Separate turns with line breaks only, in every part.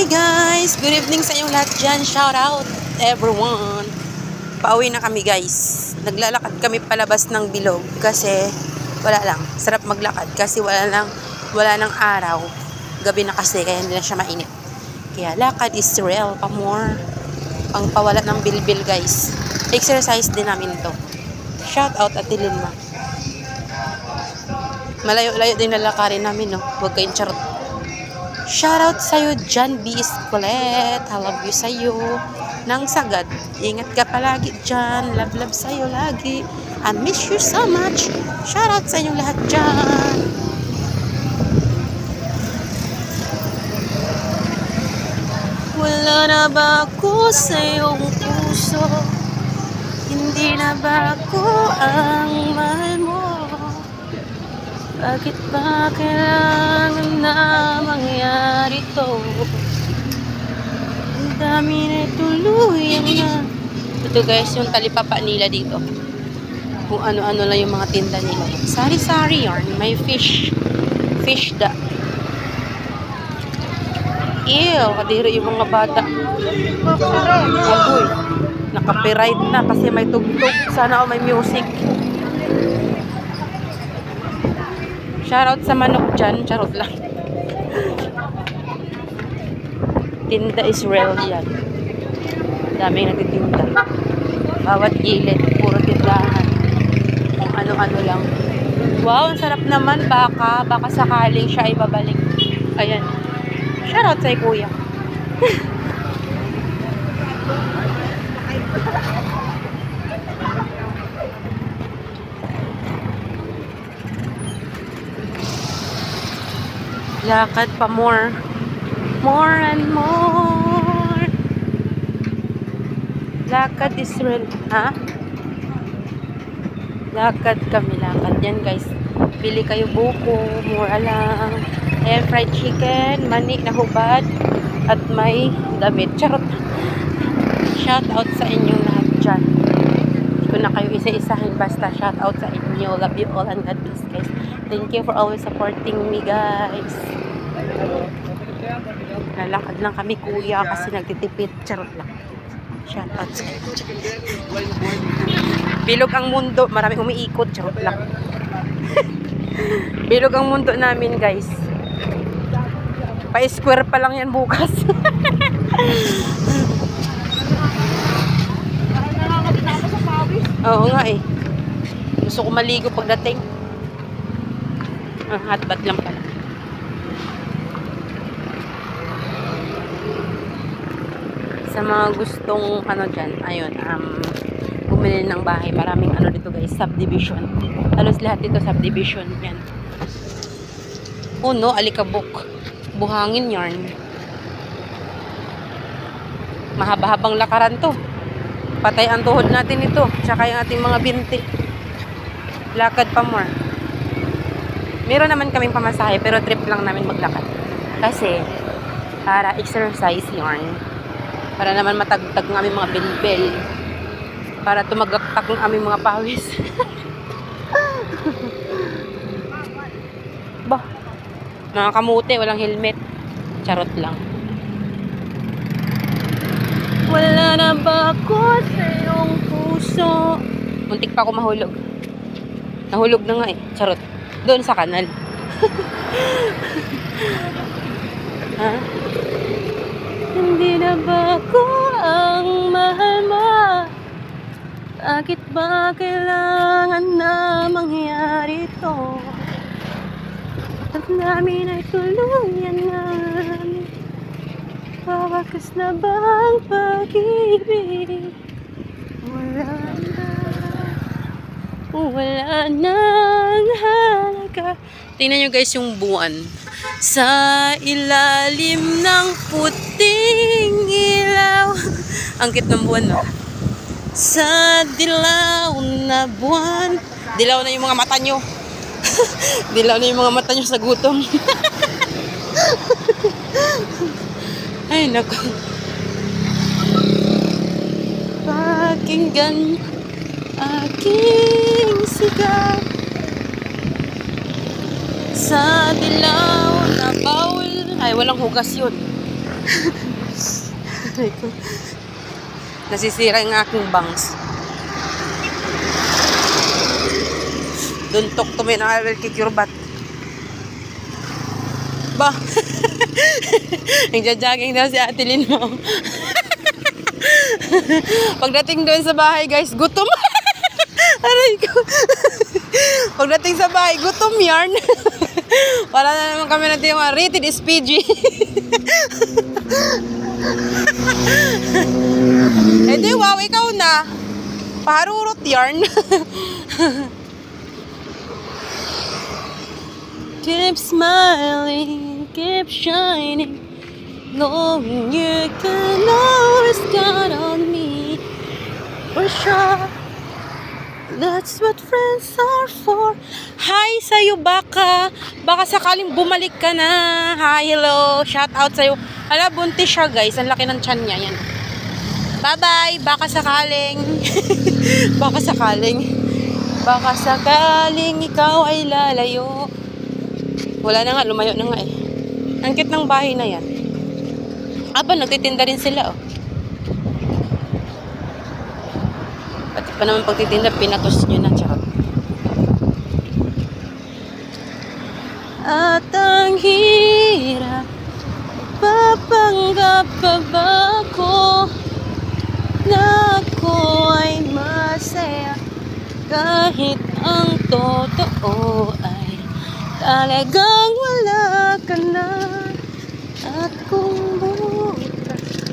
Hi guys! Good evening sa inyong lahat dyan. Shout out everyone! Pauwi na kami guys. Naglalakad kami palabas ng bilog kasi wala lang. Sarap maglakad kasi wala nang araw. Gabi na kasi kaya hindi na siya mainit. Kaya lakad is real pa more. Pang pawala ng bilbil guys. Exercise din namin to. Shout out Ate Lilma. Malayo-layo din lalakarin namin, no? Huwag kayong charot. Shoutout sa'yo, John B. Escolet. I love you sa'yo. Nang sagad. Ingat ka palagi dyan. Love sa'yo lagi. I miss you so much. Shoutout sa inyong lahat dyan. Wala na ba ako sa iyong puso? Hindi na ba ako ang mahal mo? Bakit ba kailangan na mangyari to? Ang dami na tuluyan na. Ito guys, yung talipapa nila dito. Kung ano-ano lang yung mga tinda nila. Sari-sari yarn. May fish da. Ew, kadiri yung mga bata. Agoy. Naka-copyright na kasi may tugtog. Sana may music. Shoutout sa manok dyan. Charot lang. Tinda is real yan. Daming nagtitinda. Bawat gilid. Puro tindahan. Kung ano-ano lang. Wow, ang sarap naman. Baka sakaling siya ay babalik. Ayan. Shoutout sa kuya. Lakad pa more and more. Lakad is real. Ha? Lakad kami, lakad yan guys. Pili kayo buko, mura lang. Ayan, fried chicken, mani na hubad, at may damit. Charot. Shout out sa inyong lahat dyan. Hindi ko na kayo isa-isahin, basta shout out sa inyo. Love you all and God bless guys. Thank you for always supporting me guys. Lalakad lang kami kuya kasi nagtitipid. Charot lang. Shout out sa inyo. Bilog ang mundo. Maraming umiikot. Charot lang. Bilog ang mundo namin guys. Pa-square pa lang yan bukas. Oo nga eh. Gusto ko maligo pagdating. Hot bath lang pala. Sa mga gustong ano dyan, ayun, bumili ng bahay. Maraming ano dito guys, subdivision. Halos lahat dito subdivision. Yan. Puno, alikabok. Buhangin yarn. Mahaba-habang lakaran to. Patay ang tuhod natin ito. Tsaka yung ating mga binti. Lakad pa more. Meron naman kaming pamasahe pero trip lang namin maglakad. Kasi para exercise yarn. Para naman matagtag ng aming mga bilbil. Para tumagaktak ng aming mga pawis. Bah. Mga kamote, walang helmet. Charot lang. Wala na ba ako sa iyong puso? Muntik pa ako mahulog. Nahulog na nga eh. Charot. Doon sa kanal. Ha? Hindi na ba ako ang mahal mo? Bakit ba kailangan na mangyari to? At namin ay tuluyan na. Wawakas na ba ang pag-ibig? Wala nang halaga. Tingnan nyo guys yung buwan. Sa ilalim ng puting ilaw. Ang cute ng buwan, no? Sa dilaw na buwan. Dilaw na yung mga mata nyo. Dilaw na yung mga mata nyo sa gutom. Ay, naku. Pakinggan aking sigaw sa dilaw na bawal. Ay, walang hugas yun. Nasisira yung aking bangs. Duntok to may nakawal kikirbat. Ba? Nagja-jogging daw si Ate Lynn mo. Pagdating doon sa bahay, guys, gutom. Aray ko. Pagdating sa bahay, gutom yarn. Para na naman kami natin yung rated is PG. Eh di, wow, ikaw na. Paharurot yarn. Keep smiling, keep shining, knowing you can always count on me. For sure, that's what friends are for. Hi sa'yo, baka sakaling bumalik ka na. Hi, hello, shout out sa'yo. Hala, buntis siya guys, ang laki ng tiyan niya, yan. Bye-bye, baka sakaling. Baka sakaling ikaw ay lalayo. Wala na nga, lumayo na nga eh. Ang cute ng bahay na yan. Aba, nagtitinda rin sila oh. Pati pa naman pagtitinda, pinatos nyo na, charot. At ang hirap, papanggap pa ba ko na ako ay masaya kahit ang totoo ay talagang wala ka na. At kung bukas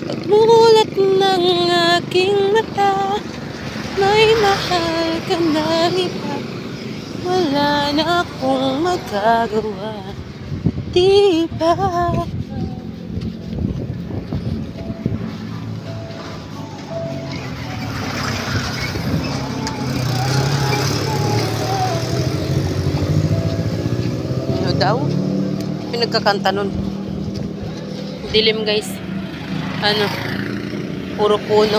pagmulat ng aking mata, may mahal ka na iba, wala na akong magagawa, diba? Daw pinagkakanta nun, dilim guys, ano, puro puno,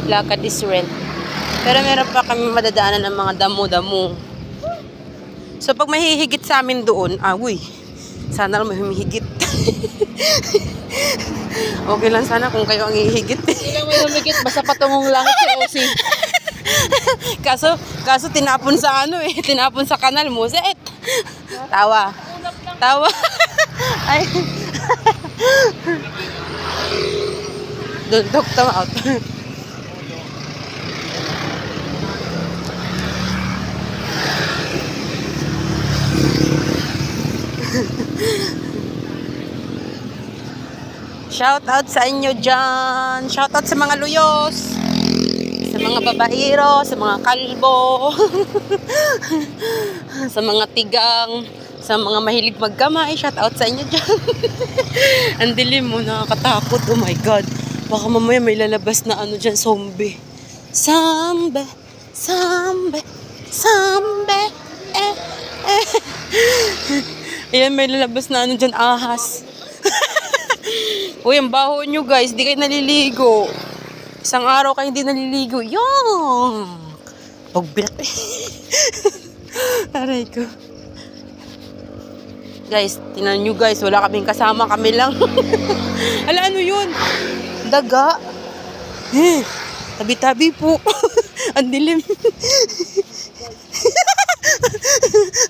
lakad is rent, pero meron pa kami madadaanan ng mga damo-damo. So pag mahihigit sa amin doon, uy, sana lang may humihigit. Okay lang sana kung kayo ang hihigit.
Hindi lang may humigit, basta patungong langit si OC.
kaso tinapon sa ano eh, tinapon sa kanal mo, set. Tawa. Ay. Don't talk them out. Shout out sa inyo dyan. Shout out sa mga luyos, sa mga babaero, sa mga kalbo, sa mga tigang, sa mga mahilig magkamay. Shout out sa inyo dyan. Ang dilim mo, nakakatakot. Oh my God. Baka mamaya may lalabas na ano dyan, zombie. Sambe. Ayan, may lalabas na ano dyan, ahas. Uy, ang baho nyo guys, di kayo naliligo. Isang araw kayo hindi naliligo. Yung pagbilat eh. Aray ko. Guys, tingnan nyo guys, wala kaming kasama, kami lang. Ala, ano yun? Daga. Tabi-tabi po. Ang dilim.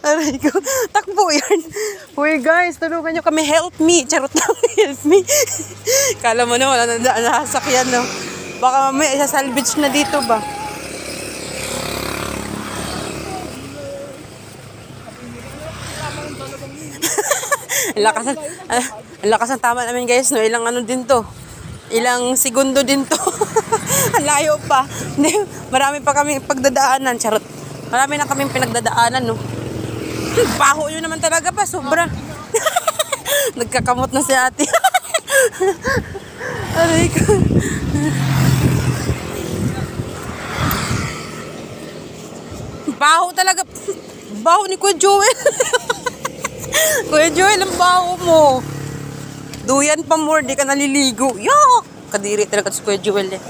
Aray ko. Takbo yan. Uy guys, tulungan nyo kami. Help me. Charot na. Help me. Kala mo na wala na nasasakyan, no? Baka mamaya isa-salvage na dito ba? Ang lakas ng tama namin guys, no? Ilang ano din to? Ilang segundo din to. Ang layo pa. Marami pa kaming pagdadaanan. Charot. Marami na kaming pinagdadaanan, no? Baho yun naman talaga pa, sobra. Nagkakamot na si ate. Aray ko. Baho talaga. Baho ni Kuya Joel. Kuya Joel, ang baho mo. Duyan pa more, di ka naliligo. Yuck! Kadiri talaga si Kuya Joel eh.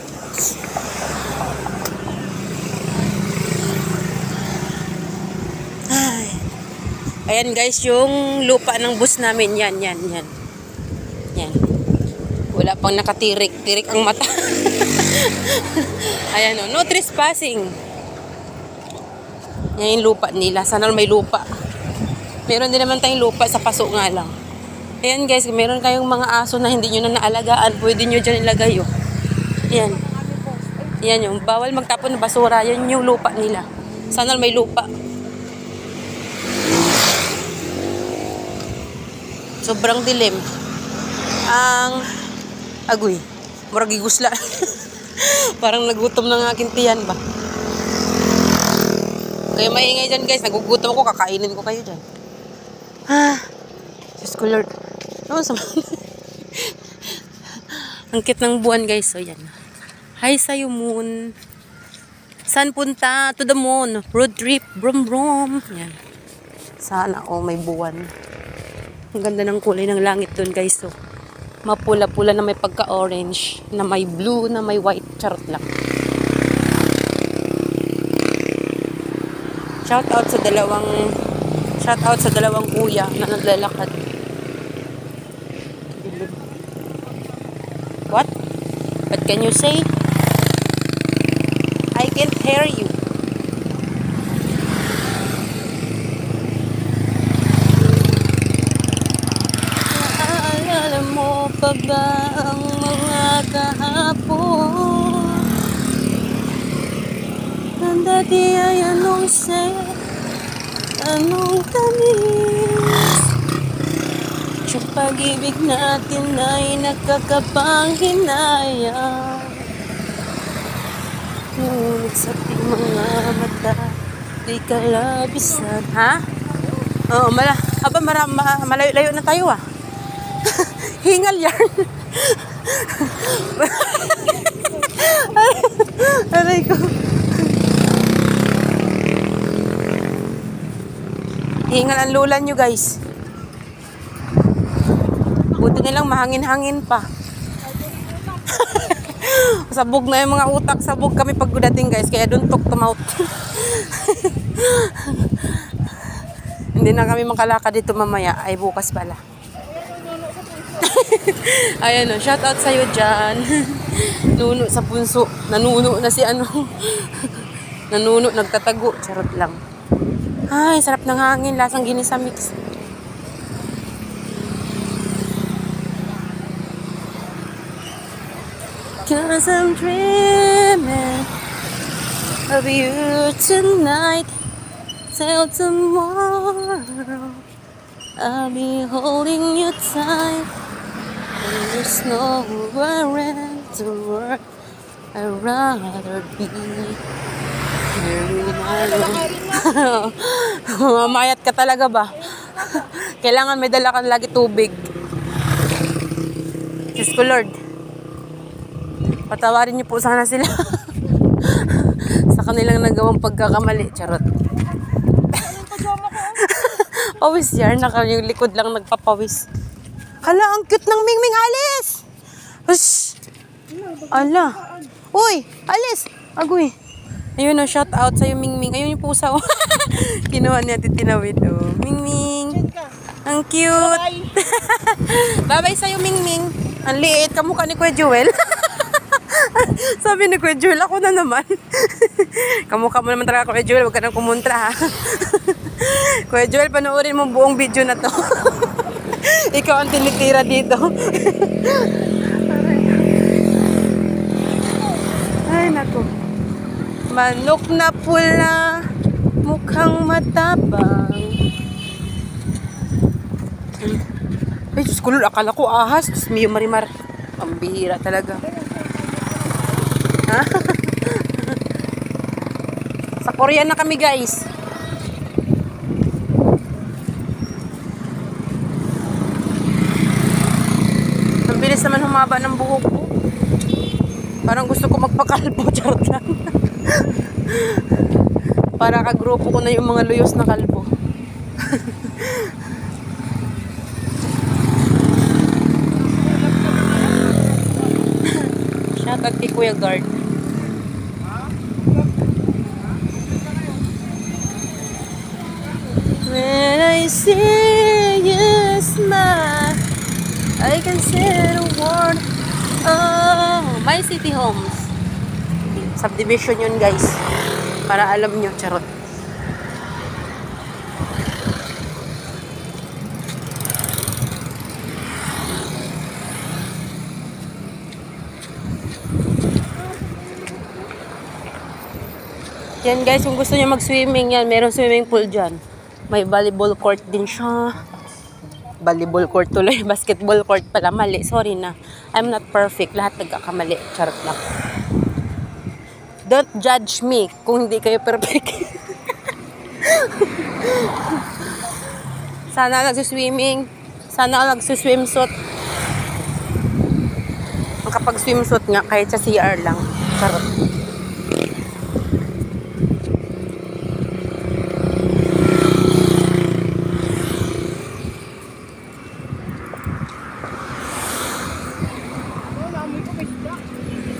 Ayan guys, yung lupa ng bus namin, yan. Yan. Wala pang nakatirik. Tirik ang mata. Ayan o. No trespassing. Yan yung lupa nila. Sana may lupa. Meron din naman tayong lupa sa paso nga lang. Ayan guys, meron kayong mga aso na hindi nyo na naalagaan. Pwede nyo dyan ilagay o. Ayan. Ayan yung. Bawal magtapon ng basura. Yan yung lupa nila. Sana may lupa. Sobrang dilim. Ang agoy. Murag igusla. Parang nagutom ng aking tiyan ba. Kaya maingay dyan guys. Nagugutom ako. Kakainin ko kayo dyan. Diyos ko Lord. Ano sa ang cute ng buwan guys. So yan. Hi sa'yo moon. Saan punta? To the moon. Road trip. Brum brum. Yan. Sana may buwan. Ang ganda ng kulay ng langit dun guys. So, mapula-pula na may pagka-orange, na may blue, na may white. Charot lang. Shout out sa dalawang kuya na naglalakad. What? What can you say? I can't hear you. Naalala mo pa ba ang mga kahapon? Nang dati ay anong anong tamis? Yung pag-ibig natin ay nakakapanghinayang. Ngunit sa ating mga mata, di ka labisan. Ha? Oo, malayo-layo na tayo ah. Hingal yan. Aray ko. Hingal ang lulan nyo guys. Buti nilang mahangin-hangin pa. Sabog na yung mga utak. Sabog kami pag dating guys. Kaya don't talk to mouth. Hindi na kami makalakad dito mamaya. Ay bukas pala. Ayan o. Shout out sa'yo dyan. Nuno sa punso. Nanuno na si ano. Nanuno. Nagtatago. Charot lang. Ay sarap ng hangin. Lasang ginisa mix. Cause I'm dreaming of you tonight till tomorrow. I'll be holding you tight. And there's nowhere else to work. I'd rather be here in my room. Mamayat ka talaga ba? Kailangan may dala ka lagi tubig. Diyos ko Lord. Patawarin niyo po sana sila sa kanilang nagawang pagkakamali. Charot. Pawis yan. Yung likod lang nagpapawis. Hala, ang cute ng Mingming. Alis! Hush! Ala. Uy! Alis! Agoy. Ayun na, shout out sa'yo Mingming. Ayun yung pusa. Kinuha niya titinawid. Oh. Mingming. Ang cute. Bye-bye sa'yo Mingming. Ang liit. Kamukha ni Kuya Joel. Sabi ni Kuya Joel, ako na naman. Kamukha mo naman talaga Kuya Joel, huwag ka nang kumontra ha. Kuya Joel, panoorin mo buong video na to. Ikaw ang tinitira dito. Ay naku. Manok na pula, mukhang matabang. Ay Diyos ko Lord, akala ko ahas. Diyos miyo marimar. Ang bihira talaga. Sa Korea na kami guys. Ang bilis naman humaba ng buhok ko. Parang gusto ko magpakalbo. Charot lang. Para kagrupo ko na yung mga luyos na kalbo. Shout out kay Kuya Guard. When I see you smile, I can say the word. Oh, my city homes. Subdivision yun guys. Para alam nyo, charot. Yan guys, kung gusto nyo mag-swimming yan, merong swimming pool dyan. May volleyball court din siya. Volleyball court tuloy. Basketball court pala. Mali. Sorry na. I'm not perfect. Lahat nagkakamali. Charot lang. Don't judge me kung hindi kayo perfect. Sana nagsuswimming. Sana nagsuswimsuit. Kapag swimsuit nga, kahit sa CR lang. Charot.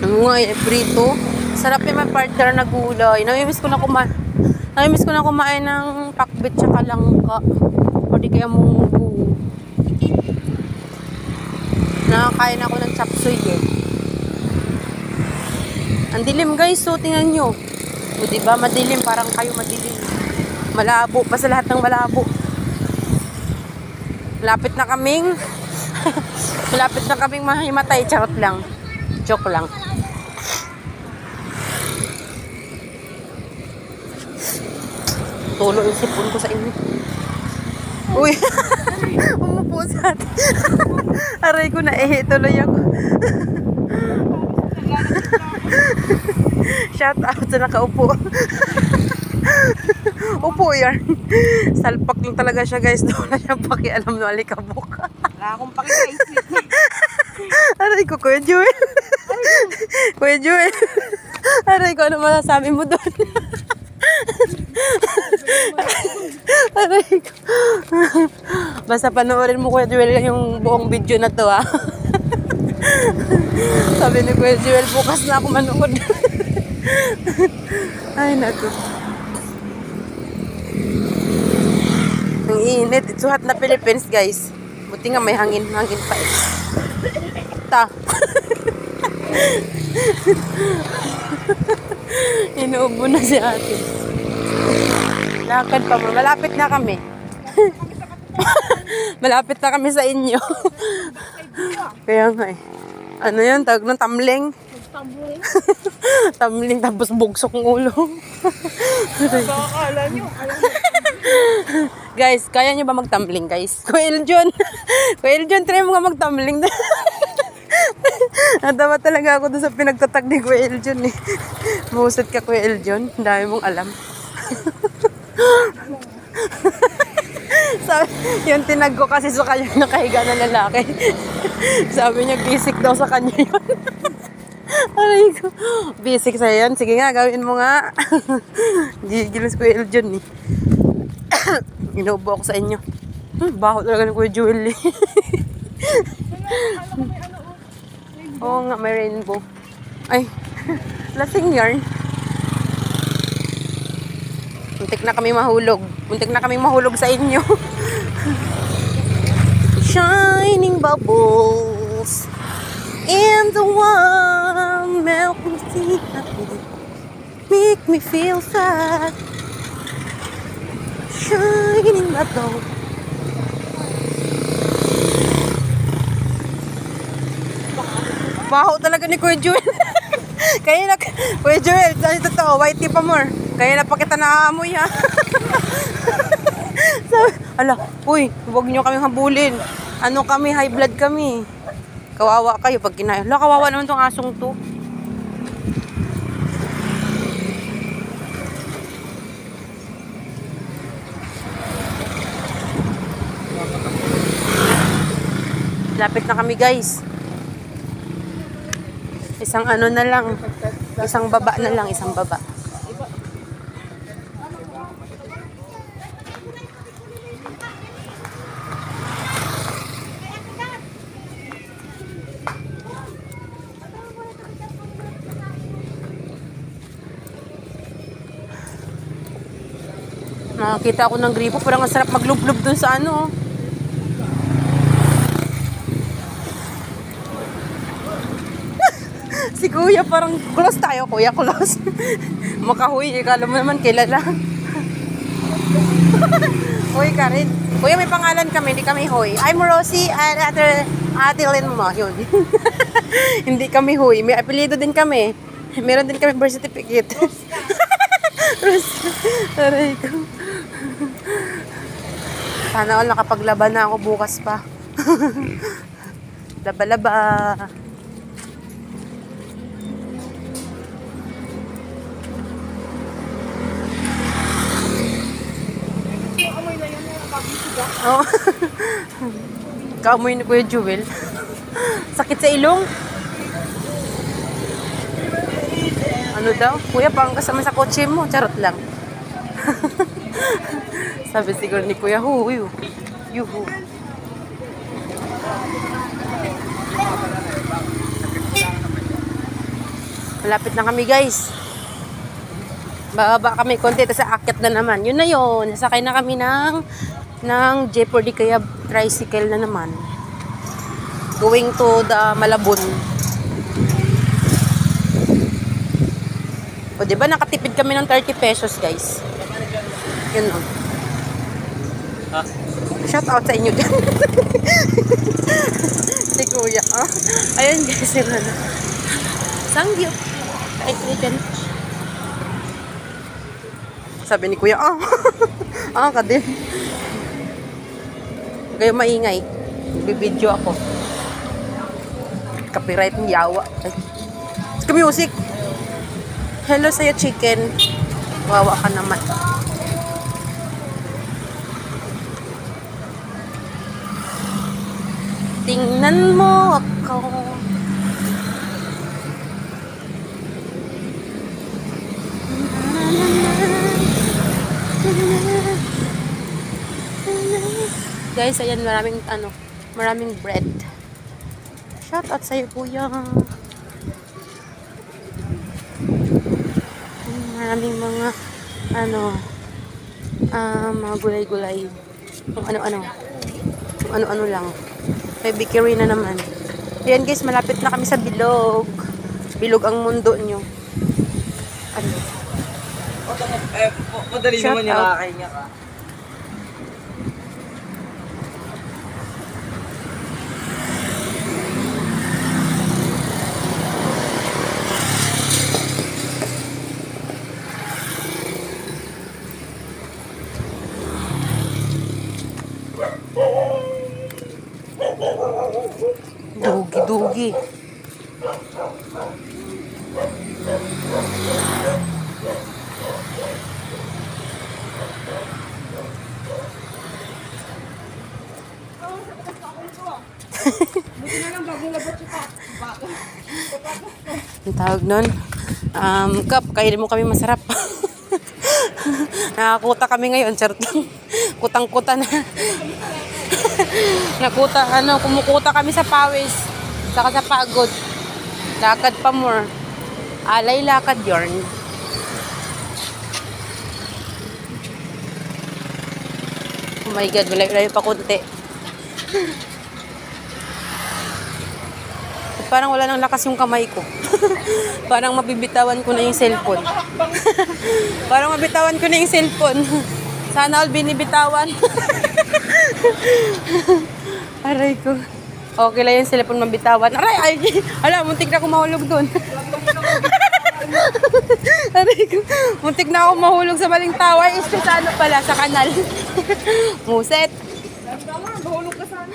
Ngay, prito. Sarap yung may partner na gulay. Namimiss ko na kumain ng pakbit tsaka langka. O di kaya munggo. Nakakain ako ng chapsuy eh. Ang dilim guys, so tingnan nyo. O diba, madilim, parang kayo madilim. Malabo, pa sa lahat ng malabo. Malapit na kaming mahimatay, charot lang. Joke lang. Tulo yung sipon ko sa inyo. Uy! Umupo sa atin. Aray ko na tuloy ako. Shout out sa nakaupo. Upo yan. Salpak lang talaga siya guys. Wala siyang pakialam na alikabok.
Wala akong pakikaisip.
Aray ko, Kuya Joel. Kuya Joel. Aray ko, ano masasabi mo doon? Aray ko. Basta panoorin mo, Kuya Joel, yung buong video na to, ha. Sabi ni Kuya Joel, bukas na ako manood. Ay, naku. Ang init. It's hot na Philippines, guys. Buti nga may hangin pa eh. Ta. Inuubo na si ate. Lakad pa mo. Malapit na kami. Malapit na kami sa inyo. Kaya nga eh. Ano yun? Tawag ng tumbling? Tumbling tapos bugsok ng ulo.
Akala nyo.
Guys, kaya nyo ba mag-tumbling guys? Kuya Eljon. Kuya Eljon, try mo nga mag-tumbling. Natawa talaga ako doon sa pinagtatag ni Kuya Eljon eh. Buset ka Kuya Eljon. Dami mong alam. Sabi, yung tinag ko kasi sa kanya nakahiga na lalaki. Sabi niya, basic daw sa kanya yun. Aray ko. Basic sa'yo yan. Sige nga, gawin mo nga. Gigilos Kuya Eljon eh. Inuubo ako sa inyo. Baho talaga ni Kuya Joel eh. Oo nga, may rainbow. Ay, lasing yarn. Muntik na kami mahulog. Muntik na kami mahulog sa inyo. Shining bubbles in the warm melting sea. Make me feel sad. Shining bubbles. Baho talaga ni Kuya Joel. Kaya na, Kuya Joel, dahil totoo, whitey pa more. Kaya na pa kita naamoy ha. Sabi, ala, uy, huwag nyo kami habulin. Ano kami, high blood kami. Kawawa kayo pag kinain. Ala, kawawa naman tong asong to. Lapit na kami guys. Isang ano na lang. Isang baba na lang. Isang baba. Nakakita ako ng gripo. Parang ang sarap maglublob dun sa ano. Si kuya parang close tayo, kuya, close. Makahuy, ikala mo naman kilala. Hoy ka rin. Kuya, may pangalan kami, hindi kami Hoy. I'm Rosie and Ate Lynn mo. Yun. Hindi kami Hoy. May apelyido din kami. Meron din kami birth certificate. Aray ko. Sana all nakapaglaban na ako bukas pa. Laba-laba. Oh. Kaamoy ni Kuya Jewel. Sakit sa ilong. Ano daw? Kuya, parang kasama sa kotse mo. Charot lang. Sabi siguro ni Kuya, yuhu. Malapit na kami, guys. Bababa kami konti, tapos aakyat na naman. Yun na yun. Nasakay na kami ng Jeopardy, kaya tricycle na naman. Going to the Malabon. O, diba nakatipid kami ng 30 pesos, guys. Yun o. Shout out sa inyo dyan. Si Kuya, oh. Ayun, guys, yung ano. Sangyup. Kahit dyan. Sabi ni Kuya, ka din. Kayo maingay. Bibidyo ako. Copyright ng yawa. Music. Hello sa'yo, chicken. Wawa ka naman. Tingnan mo ako. Guys, ayan, maraming bread. Shout out sa'yo, Kuya. Maraming mga mga gulay-gulay. Kung ano-ano lang. May bakery na naman. Ayan, guys, malapit na kami sa bilog. Bilog ang mundo nyo. Ano?
Madali naman yung nakakahinga ka.
Dugi-dugi. Ang tawag nun, Kap, kainin mo kami masarap. Nakakuta kami ngayon, charot lang. Kutang-kuta na. Kumukuta kami sa pawis, saka sa pagod. Lakad pa more. Alay lakad yarn. Oh my God, malayo pa konti. Parang wala nang lakas yung kamay ko. Parang mabibitawan ko na yung cellphone. Parang mabitawan ko na yung cellphone. Sana all binibitawan. Aray ko. Okay lang yung cellphone mabitawan. Aray! Ala, muntik na ako mahulog doon. Aray ko. Muntik na ako mahulog sa maling tawa. Sa ano pala, sa kanal. Muset.
Mahulog ka sana.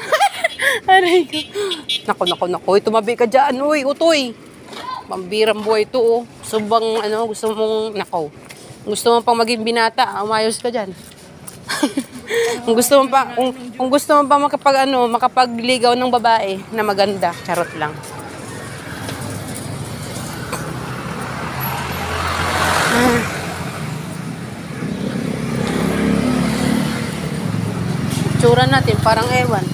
Aray ko. Nako. Tumabi ka dyan. Uy, utoy. Pambirang buhay ito, oh. Subang, gusto mong, gusto mong pang maging binata, umayos ka dyan. Kung gusto mo pa makapagligaw ng babae na maganda, charot lang. Tsura natin, parang ewan.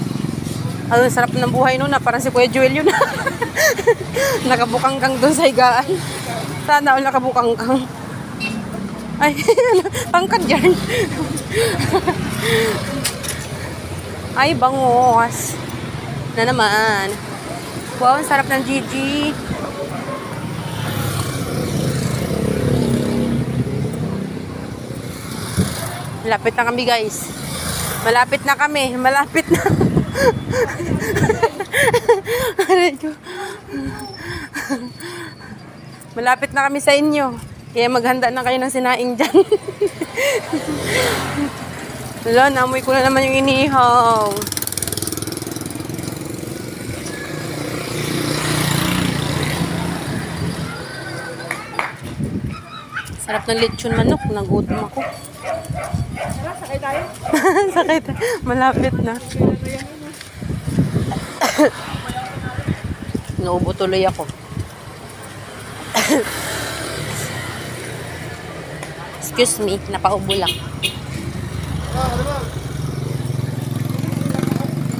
Ang sarap ng buhay noon, parang si Kuya Jewel yun. Nakabukangkang doon sa higaan. Sana all nakabukangkang. Ay, tangkad yan. Ay, bangos. Na naman. Wow, ang sarap ng Gigi. Malapit na kami guys. Malapit na kami. Malapit na. Aray ko. Malapit na kami sa inyo. Kaya maghanda na kayo ng sinaing dyan. Wala, naamoy ko na naman yung inihaw. Sarap ng lechon manok. Nagutom ako.
Tara, sakay tayo.
Sakit. Malapit na. Naubo tuloy ako. Excuse me, napaubo lang.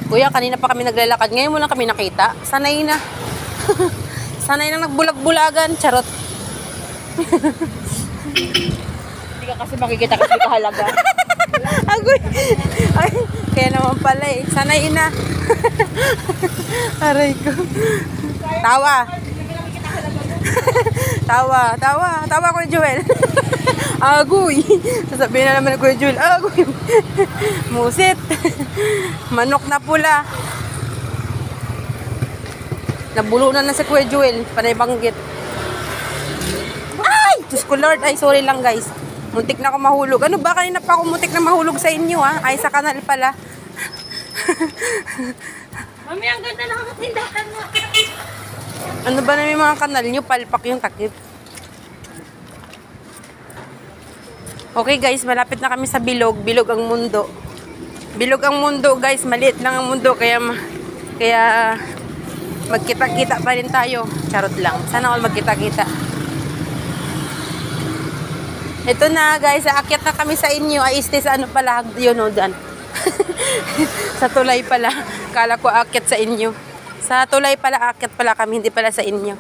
Kuya, kanina pa kami naglalakad. Ngayon mo lang kami nakita. Sanay na. Sanay na nagbulag-bulagan. Charot.
Hindi ka kasi makikita kasi di ka halaga.
Agoy. Ay, kaya naman pala eh. Sanay na. Aray ko. Tawa. Tawa ko Joel. Agoy. Sasabihin na naman ko Joel. Agoy. Musit. Manok na pula. Nabulunan na si Kuya Joel. Panay banggit. Ay! Diyos ko Lord. Ay, sorry lang guys. Muntik na ako mahulog. Ano ba? Kanina pa ako muntik na mahulog sa inyo ha? Ay, sa kanal pala.
Mami, ang ganda lang ang tindahan mo.
Ano ba naman yung mga kanal nyo? Palpak yung takip. Okay guys, malapit na kami sa bilog. Bilog ang mundo. Bilog ang mundo guys. Maliit lang ang mundo. Kaya magkita-kita pa rin tayo. Charot lang. Sana all magkita-kita. Ito na guys. Aakyat na kami sa inyo. Ay stay sa ano pala. Yun o dyan. Sa tulay pala. Kala ko aakyat sa inyo. Sa tulay pala, aakyat pala kami, hindi pala sa inyo.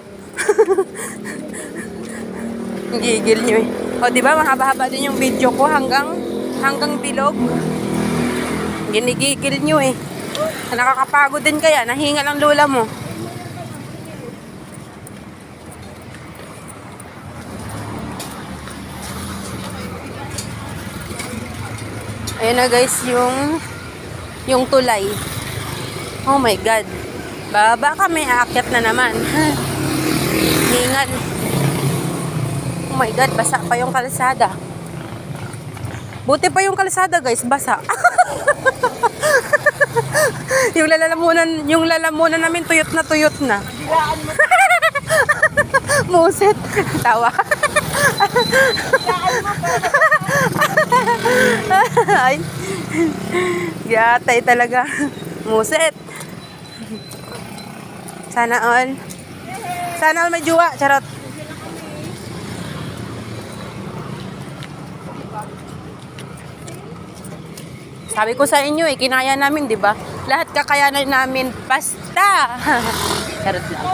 Gigil nyo eh. O, diba, mahaba-haba din yung video ko hanggang bilog. Ginigigil nyo eh. Nakakapagod din kaya, nahingal ang lola mo. Ayan na guys, yung tulay. Oh my God. Baba kami, aakyat na naman. Hingal. Oh my God, basa pa yung kalsada. Buti pa yung kalsada guys, basa. yung lalamunan namin tuyot na. Muset. Tawa. Ay. Gatay talaga. Muset. Sana all may juwa. Charot. Sabi ko sa inyo eh, kinaya namin, di ba? Lahat kakayanan namin, basta. Charot lang.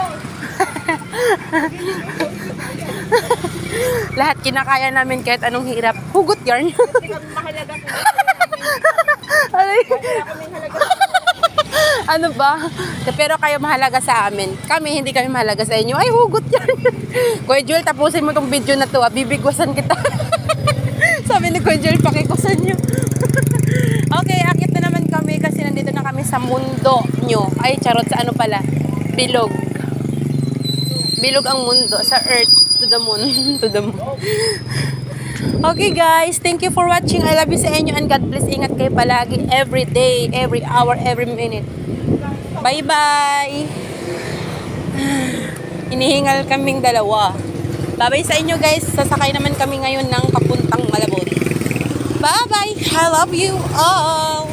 Lahat kinakaya namin kahit anong hirap. Hugot yarn.
Hindi kami mahalaga kung
Ano ba? Pero kayo mahalaga sa amin. Kami, hindi kami mahalaga sa inyo. Ay, hugot yan. Kuya Joel, tapusin mo tong video na to. Bibigwasan kita. Sabi ni Kuya Joel, pakikusan nyo. Okay, akit na naman kami kasi nandito na kami sa mundo nyo. Ay, charot, sa ano pala? Bilog. Bilog ang mundo. Sa earth to the moon. To the moon. Okay guys, thank you for watching. I love you sa inyo and God bless. Ingat kayo palagi every day, every hour, every minute. Bye-bye. Hinihingal kaming dalawa. Bye-bye sa inyo guys. Sasakay naman kami ngayon ng papuntang Malabon. Bye-bye. I love you all.